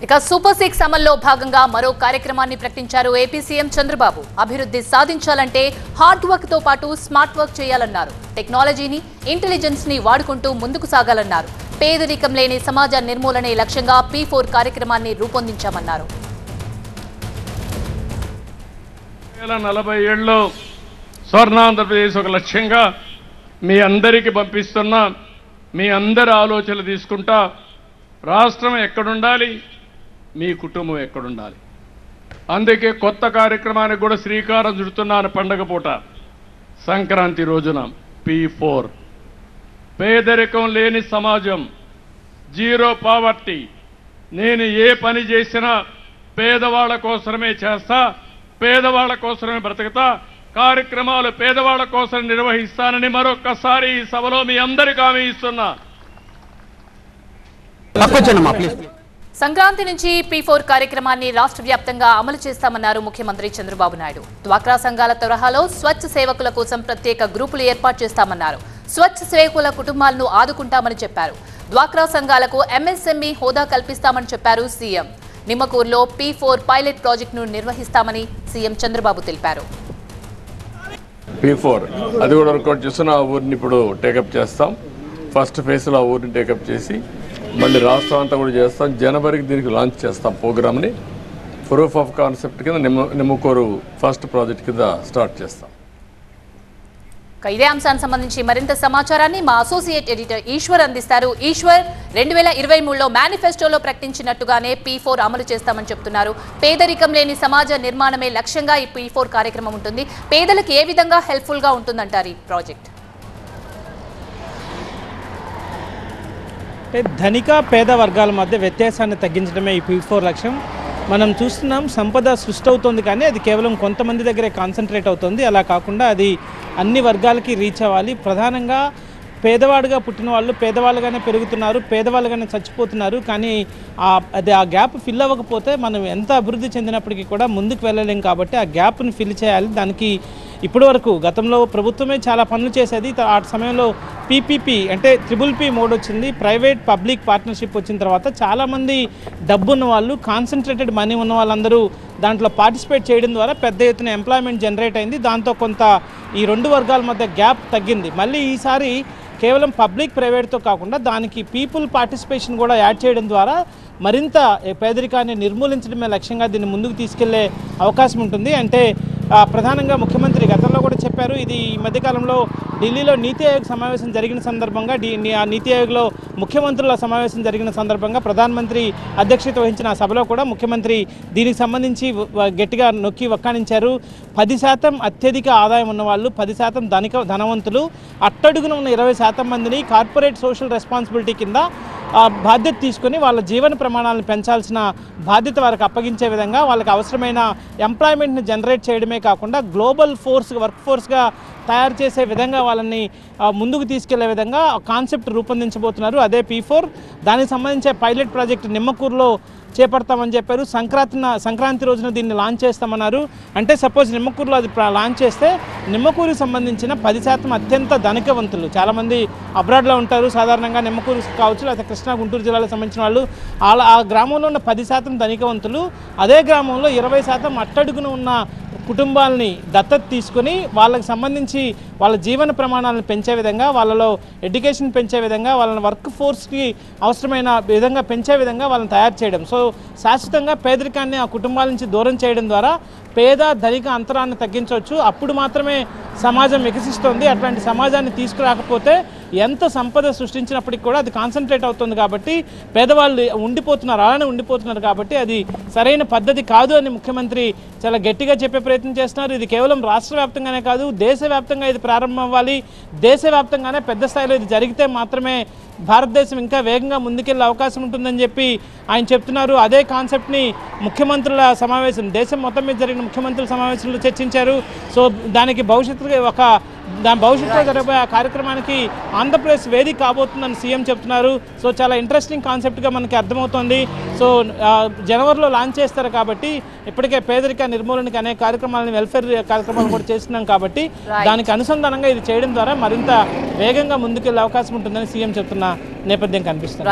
ఇక సూపర్ 6 అమల్లో భాగంగా మరో కార్యక్రమాన్ని ప్రకటించారు ఏపీ సీఎం చంద్రబాబు. అభివృద్ధి సాధించాలంటే హార్డ్ వర్క్ తో పాటు స్మార్ట్ వర్క్ చేయాలన్నారు. టెక్నాలజీని, ఇంటెలిజెన్స్ ని వాడుకుంటూ ముందుకు సాగాలన్నారు. పేదరికం లేని సమాజ నిర్మూలనే లక్ష్యంగా P4 కార్యక్రమాన్ని రూపొందించామన్నారు. 47లో స్వర్ణాంధ్రప్రదేశ్ ఒక లక్ష్యంగా మీ అందరికీ పంపిస్తున్నా. మీ అందరి ఆలోచనలు తీసుకుంటా రాష్ట్రం ఎక్కడుండాలి, మీ కుటుంబం ఎక్కడుండాలి, అందుకే కొత్త కార్యక్రమానికి కూడా శ్రీకారం చుడుతున్నాను. పండగ పూట సంక్రాంతి రోజున P4 పేదరికం లేని సమాజం, జీరో పావర్టీ. నేను ఏ పని చేసినా పేదవాళ్ళ కోసమే చేస్తా, పేదవాళ్ళ కోసమే బ్రతుకుతా, కార్యక్రమాలు పేదవాళ్ళ కోసం నిర్వహిస్తానని మరొక్కసారి ఈ సభలో మీ అందరికీ హామీ ఇస్తున్నా. సంక్రాంతి నుంచి P4 కార్యక్రమాన్ని రాష్ట్ర వ్యాప్తంగా అమలు చేస్తామన్నారు ముఖ్యమంత్రి చంద్రబాబు నాయుడు. డ్వాక్రా సంఘాల తరహాలో స్వచ్ఛ సేవకుల కోసం ప్రత్యేక గ్రూపులు ఏర్పాటు చేస్తామన్నారు. స్వచ్ఛ సేవకుల కుటుంబాలను ఆదుకుంటామని చెప్పారు. డ్వాక్రా సంఘాలకు MSME హోదా కల్పిస్తామని చెప్పారు సీఎం. నిమ్మకూరులో P4 పైలట్ ప్రాజెక్టును నిర్వహిస్తామని సీఎం చంద్రబాబు తెలిపారు. P4 అది కూడా వర్కౌట్ చేస్తున్న ఆ ఊరిని ఇప్పుడు టేకప్ చేస్తాం. ఫస్ట్ ఫేజ్లో ఆ ఊరిని టేకప్ చేసి మళ్ళీ రాష్ట్రం అంతా కూడా చేస్తాం. జనవరికి దీనికి లాంచ్ చేస్తాం ప్రోగ్రామ్ని. ప్రూఫ్ ఆఫ్ కాన్సెప్ట్ కింద నిమ్మకూరు ఫస్ట్ ప్రాజెక్ట్ కింద స్టార్ట్ చేస్తాం. ఇదే అంశానికి సంబంధించి మరింత సమాచారాన్ని మా అసోసియేట్ ఎడిటర్ ఈశ్వర్ అందిస్తారు. ఈశ్వర్, 2023లో మేనిఫెస్టోలో ప్రకటించినట్టుగానే P4 అమలు చేస్తామని చెప్తున్నారు. పేదరికం లేని సమాజ నిర్మాణమే లక్ష్యంగా ఈ P4 కార్యక్రమం ఉంటుంది. పేదలకు ఏ విధంగా హెల్ప్ఫుల్ గా ఉంటుందంటారు ఈ ప్రాజెక్ట్? ధనిక పేద వర్గాల మధ్య వ్యత్యాసాన్ని తగ్గించడమే ఈ P4 లక్ష్యం. మనం చూస్తున్నాం, సంపద సృష్టి అవుతుంది కానీ అది కేవలం కొంతమంది దగ్గరే కాన్సన్ట్రేట్ అవుతుంది. అలా కాకుండా అది అన్ని వర్గాలకి రీచ్ అవ్వాలి. ప్రధానంగా పేదవాడుగా పుట్టిన వాళ్ళు పేదవాళ్ళుగానే పెరుగుతున్నారు, పేదవాళ్ళుగానే చచ్చిపోతున్నారు. కానీ ఆ గ్యాప్ ఫిల్ అవ్వకపోతే మనం ఎంత అభివృద్ధి చెందినప్పటికీ కూడా ముందుకు వెళ్ళలేం. కాబట్టి ఆ గ్యాప్ని ఫిల్ చేయాలి. దానికి ఇప్పటి వరకు గతంలో ప్రభుత్వమే చాలా పనులు చేసేది. ఆ సమయంలో PPP అంటే PPP మోడ్ వచ్చింది. ప్రైవేట్ పబ్లిక్ పార్ట్నర్షిప్ వచ్చిన తర్వాత చాలామంది డబ్బున్న వాళ్ళు, కాన్సన్ట్రేటెడ్ మనీ ఉన్న వాళ్ళందరూ దాంట్లో పార్టిసిపేట్ చేయడం ద్వారా పెద్ద ఎత్తున ఎంప్లాయ్మెంట్ జనరేట్ అయింది. దాంతో కొంత ఈ రెండు వర్గాల మధ్య గ్యాప్ తగ్గింది. మళ్ళీ ఈసారి కేవలం పబ్లిక్ ప్రైవేట్తో కాకుండా దానికి పీపుల్ పార్టిసిపేషన్ కూడా యాడ్ చేయడం ద్వారా మరింత పేదరికాన్ని నిర్మూలించడమే లక్ష్యంగా దీన్ని ముందుకు తీసుకెళ్లే అవకాశం ఉంటుంది. అంటే ప్రధానంగా ముఖ్యమంత్రి గతంలో కూడా చెప్పారు. ఇది ఈ మధ్యకాలంలో ఢిల్లీలో నీతి ఆయోగ్ సమావేశం జరిగిన సందర్భంగా ఆ నీతి ఆయోగ్లో ముఖ్యమంత్రుల సమావేశం జరిగిన సందర్భంగా ప్రధానమంత్రి అధ్యక్షత వహించిన ఆ సభలో కూడా ముఖ్యమంత్రి దీనికి సంబంధించి గట్టిగా నొక్కి వక్కాణించారు. 10% అత్యధిక ఆదాయం ఉన్నవాళ్ళు, 10% ధనవంతులు, అట్టడుగున ఉన్న 20% మందిని కార్పొరేట్ సోషల్ రెస్పాన్సిబిలిటీ కింద బాధ్యత తీసుకొని వాళ్ళ జీవన ప్రమాణాలను పెంచాల్సిన బాధ్యత వారికి అప్పగించే విధంగా వాళ్ళకి అవసరమైన ఎంప్లాయ్మెంట్ని జనరేట్ చేయడమే కాకుండా గ్లోబల్ వర్క్ ఫోర్స్గా తయారు చేసే విధంగా వాళ్ళని ముందుకు తీసుకెళ్లే విధంగా కాన్సెప్ట్ రూపొందించబోతున్నారు. అదే P4. దానికి సంబంధించే పైలట్ ప్రాజెక్ట్ నిమ్మకూరులో చేపడతామని చెప్పారు. సంక్రాంతి రోజున దీన్ని లాంచ్ చేస్తామన్నారు. అంటే సపోజ్ నిమ్మకూరులో అది లాంచ్ చేస్తే నిమ్మకూరుకి సంబంధించిన 10% అత్యంత ధనికవంతులు, చాలామంది అబ్రాడ్లో ఉంటారు. సాధారణంగా నిమ్మకూరు కావచ్చు, లేకపోతే కృష్ణా గుంటూరు జిల్లాలకు సంబంధించిన వాళ్ళు, ఆ గ్రామంలో ఉన్న 10% ధనికవంతులు అదే గ్రామంలో 20% అట్టడుగున ఉన్న కుటుంబాలని దత్తత తీసుకొని వాళ్ళకి సంబంధించి వాళ్ళ జీవన ప్రమాణాలను పెంచే విధంగా, వాళ్ళలో ఎడ్యుకేషన్ పెంచే విధంగా, వాళ్ళని వర్క్ ఫోర్స్కి అవసరమైన విధంగా పెంచే విధంగా వాళ్ళని తయారు చేయడం. సో శాశ్వతంగా పేదరికాన్ని ఆ కుటుంబాల నుంచి దూరం చేయడం ద్వారా పేద ధనిక అంతరాన్ని తగ్గించవచ్చు. అప్పుడు మాత్రమే సమాజం వికసిస్తుంది. అట్లాంటి సమాజాన్ని తీసుకురాకపోతే ఎంత సంపద సృష్టించినప్పటికీ కూడా అది కాన్సన్ట్రేట్ అవుతుంది. కాబట్టి పేదవాళ్ళు అలానే ఉండిపోతున్నారు. కాబట్టి అది సరైన పద్ధతి కాదు అని ముఖ్యమంత్రి చాలా గట్టిగా చెప్పే ప్రయత్నం చేస్తున్నారు. ఇది కేవలం రాష్ట్ర వ్యాప్తంగానే కాదు, దేశవ్యాప్తంగా ఇది ప్రారంభం అవ్వాలి. దేశవ్యాప్తంగానే పెద్ద స్థాయిలో ఇది జరిగితే మాత్రమే భారతదేశం ఇంకా వేగంగా ముందుకెళ్లే అవకాశం ఉంటుందని చెప్పి ఆయన చెప్తున్నారు. అదే కాన్సెప్ట్ని ముఖ్యమంత్రుల సమావేశం, దేశం మొత్తం మీద జరిగిన ముఖ్యమంత్రుల సమావేశంలో చర్చించారు. సో దానికి భవిష్యత్తులో జరగబోయే ఆ కార్యక్రమానికి ఆంధ్రప్రదేశ్ వేదిక కాబోతుందని సీఎం చెప్తున్నారు. సో చాలా ఇంట్రెస్టింగ్ కాన్సెప్ట్గా మనకి అర్థమవుతోంది. సో జనవరిలో లాంచ్ చేస్తారు కాబట్టి ఇప్పటికే పేదరిక నిర్మూలనకి అనేక కార్యక్రమాలను, వెల్ఫేర్ కార్యక్రమాలు కూడా చేస్తున్నాం కాబట్టి దానికి అనుసంధానంగా ఇది చేయడం ద్వారా మరింత వేగంగా ముందుకెళ్లే అవకాశం ఉంటుందని సీఎం చెప్తున్న నేపథ్యం కనిపిస్తుంది.